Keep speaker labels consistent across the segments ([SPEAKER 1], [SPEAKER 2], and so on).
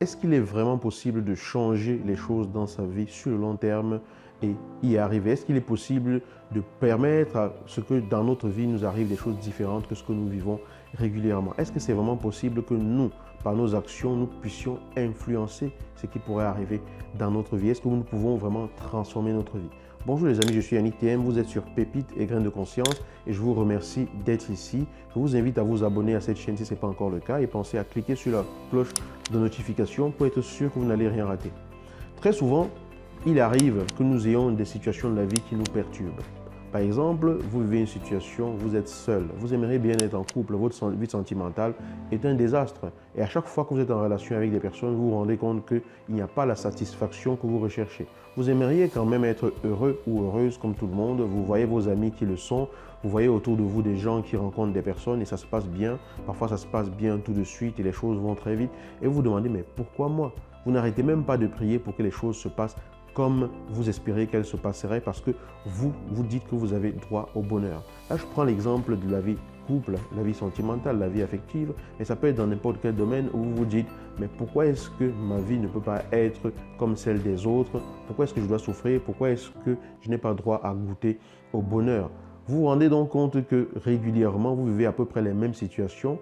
[SPEAKER 1] Est-ce qu'il est vraiment possible de changer les choses dans sa vie sur le long terme et y arriver? Est-ce qu'il est possible de permettre à ce que dans notre vie nous arrive des choses différentes que ce que nous vivons régulièrement? Est-ce que c'est vraiment possible que nous, par nos actions, nous puissions influencer ce qui pourrait arriver dans notre vie? Est-ce que nous pouvons vraiment transformer notre vie? Bonjour les amis, je suis Yannick TM, vous êtes sur Pépites et Graines de Conscience et je vous remercie d'être ici. Je vous invite à vous abonner à cette chaîne si ce n'est pas encore le cas et pensez à cliquer sur la cloche de notification pour être sûr que vous n'allez rien rater. Très souvent, il arrive que nous ayons des situations de la vie qui nous perturbent. Par exemple, vous vivez une situation, vous êtes seul, vous aimeriez bien être en couple, votre vie sentimentale est un désastre. Et à chaque fois que vous êtes en relation avec des personnes, vous vous rendez compte qu'il n'y a pas la satisfaction que vous recherchez. Vous aimeriez quand même être heureux ou heureuse comme tout le monde, vous voyez vos amis qui le sont, vous voyez autour de vous des gens qui rencontrent des personnes et ça se passe bien. Parfois, ça se passe bien tout de suite et les choses vont très vite. Et vous vous demandez, mais pourquoi moi? Vous n'arrêtez même pas de prier pour que les choses se passent comme vous espérez qu'elle se passerait parce que vous dites que vous avez droit au bonheur. Là, je prends l'exemple de la vie couple, la vie sentimentale, la vie affective, mais ça peut être dans n'importe quel domaine où vous vous dites, mais pourquoi est-ce que ma vie ne peut pas être comme celle des autres? Pourquoi est-ce que je dois souffrir? Pourquoi est-ce que je n'ai pas droit à goûter au bonheur? Vous vous rendez donc compte que régulièrement, vous vivez à peu près les mêmes situations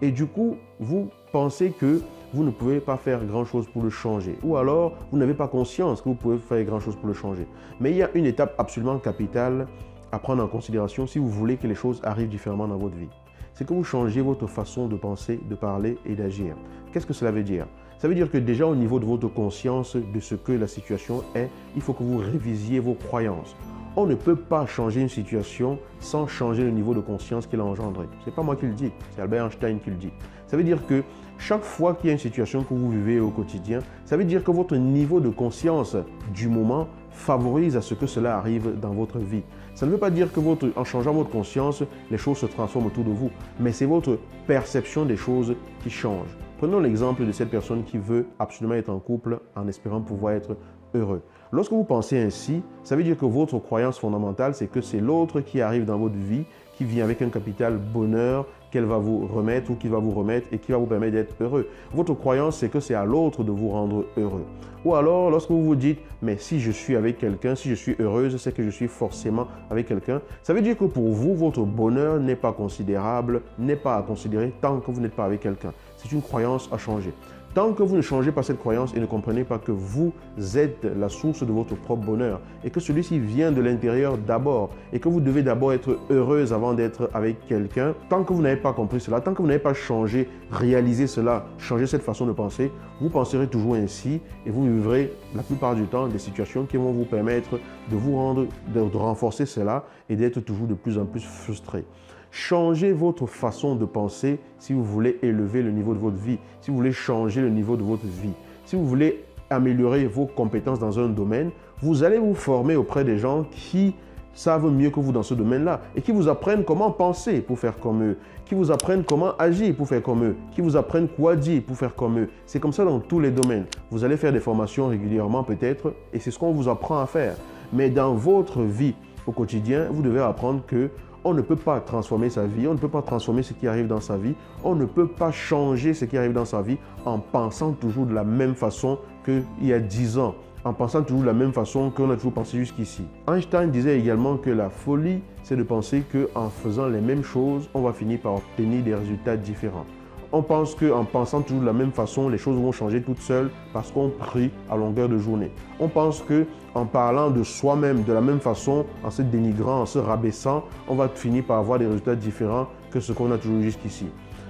[SPEAKER 1] et du coup, vous pensez que vous ne pouvez pas faire grand-chose pour le changer. Ou alors, vous n'avez pas conscience que vous pouvez faire grand-chose pour le changer. Mais il y a une étape absolument capitale à prendre en considération si vous voulez que les choses arrivent différemment dans votre vie. C'est que vous changez votre façon de penser, de parler et d'agir. Qu'est-ce que cela veut dire? Ça veut dire que déjà au niveau de votre conscience de ce que la situation est, il faut que vous révisiez vos croyances. On ne peut pas changer une situation sans changer le niveau de conscience qu'il a engendré. Ce n'est pas moi qui le dis, c'est Albert Einstein qui le dit. Ça veut dire que chaque fois qu'il y a une situation que vous vivez au quotidien, ça veut dire que votre niveau de conscience du moment favorise à ce que cela arrive dans votre vie. Ça ne veut pas dire que en changeant votre conscience, les choses se transforment autour de vous, mais c'est votre perception des choses qui change. Prenons l'exemple de cette personne qui veut absolument être en couple en espérant pouvoir être heureux. Lorsque vous pensez ainsi, ça veut dire que votre croyance fondamentale, c'est que c'est l'autre qui arrive dans votre vie, qui vient avec un capital bonheur qu'elle va vous remettre ou qu'il va vous remettre et qui va vous permettre d'être heureux. Votre croyance, c'est que c'est à l'autre de vous rendre heureux. Ou alors, lorsque vous vous dites, mais si je suis avec quelqu'un, si je suis heureuse, c'est que je suis forcément avec quelqu'un. Ça veut dire que pour vous, votre bonheur n'est pas considérable, n'est pas à considérer tant que vous n'êtes pas avec quelqu'un. C'est une croyance à changer. Tant que vous ne changez pas cette croyance et ne comprenez pas que vous êtes la source de votre propre bonheur et que celui-ci vient de l'intérieur d'abord et que vous devez d'abord être heureuse avant d'être avec quelqu'un, tant que vous n'avez pas compris cela, tant que vous n'avez pas changé, réalisé cela, changé cette façon de penser, vous penserez toujours ainsi et vous vivrez la plupart du temps des situations qui vont vous permettre de vous rendre, de renforcer cela et d'être toujours de plus en plus frustré. Changez votre façon de penser si vous voulez élever le niveau de votre vie, si vous voulez changer le niveau de votre vie, si vous voulez améliorer vos compétences dans un domaine, vous allez vous former auprès des gens qui savent mieux que vous dans ce domaine-là et qui vous apprennent comment penser pour faire comme eux, qui vous apprennent comment agir pour faire comme eux, qui vous apprennent quoi dire pour faire comme eux. C'est comme ça dans tous les domaines. Vous allez faire des formations régulièrement peut-être et c'est ce qu'on vous apprend à faire. Mais dans votre vie au quotidien, vous devez apprendre que on ne peut pas transformer sa vie, on ne peut pas transformer ce qui arrive dans sa vie, on ne peut pas changer ce qui arrive dans sa vie en pensant toujours de la même façon qu'il y a 10 ans, en pensant toujours de la même façon qu'on a toujours pensé jusqu'ici. Einstein disait également que la folie, c'est de penser qu'en faisant les mêmes choses, on va finir par obtenir des résultats différents. On pense qu'en pensant toujours de la même façon, les choses vont changer toutes seules parce qu'on prie à longueur de journée. On pense qu'en parlant de soi-même de la même façon, en se dénigrant, en se rabaissant, on va finir par avoir des résultats différents que ce qu'on a toujours jusqu'ici.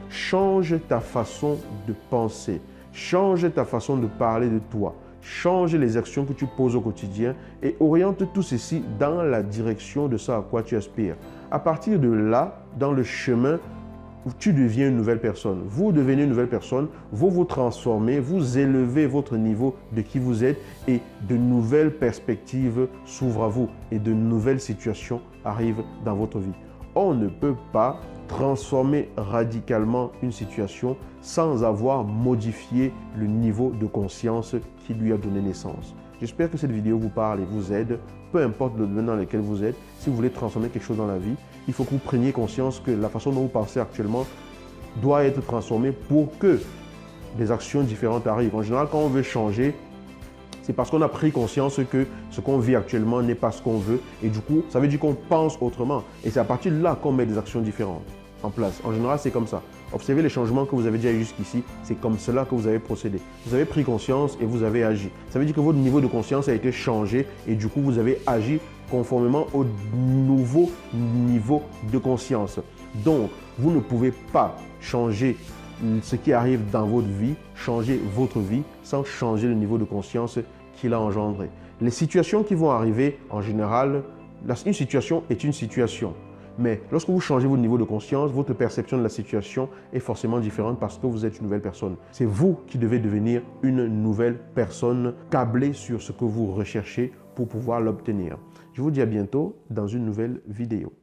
[SPEAKER 1] Change ta façon de penser. Change ta façon de parler de toi. Change les actions que tu poses au quotidien et oriente tout ceci dans la direction de ce à quoi tu aspires. À partir de là, dans le chemin, tu deviens une nouvelle personne. Vous devenez une nouvelle personne, vous vous transformez, vous élevez votre niveau de qui vous êtes et de nouvelles perspectives s'ouvrent à vous et de nouvelles situations arrivent dans votre vie. On ne peut pas transformer radicalement une situation sans avoir modifié le niveau de conscience qui lui a donné naissance. J'espère que cette vidéo vous parle et vous aide, peu importe le domaine dans lequel vous êtes. Si vous voulez transformer quelque chose dans la vie, il faut que vous preniez conscience que la façon dont vous pensez actuellement doit être transformée pour que des actions différentes arrivent. En général, quand on veut changer, c'est parce qu'on a pris conscience que ce qu'on vit actuellement n'est pas ce qu'on veut. Et du coup, ça veut dire qu'on pense autrement. Et c'est à partir de là qu'on met des actions différentes en place. En général, c'est comme ça. Observez les changements que vous avez déjà eu jusqu'ici. C'est comme cela que vous avez procédé. Vous avez pris conscience et vous avez agi. Ça veut dire que votre niveau de conscience a été changé et du coup, vous avez agi conformément au nouveau niveau de conscience. Donc, vous ne pouvez pas changer ce qui arrive dans votre vie, changer votre vie sans changer le niveau de conscience qu'il a engendré. Les situations qui vont arriver, en général, une situation est une situation. Mais lorsque vous changez votre niveau de conscience, votre perception de la situation est forcément différente parce que vous êtes une nouvelle personne. C'est vous qui devez devenir une nouvelle personne câblée sur ce que vous recherchez pour pouvoir l'obtenir. Je vous dis à bientôt dans une nouvelle vidéo.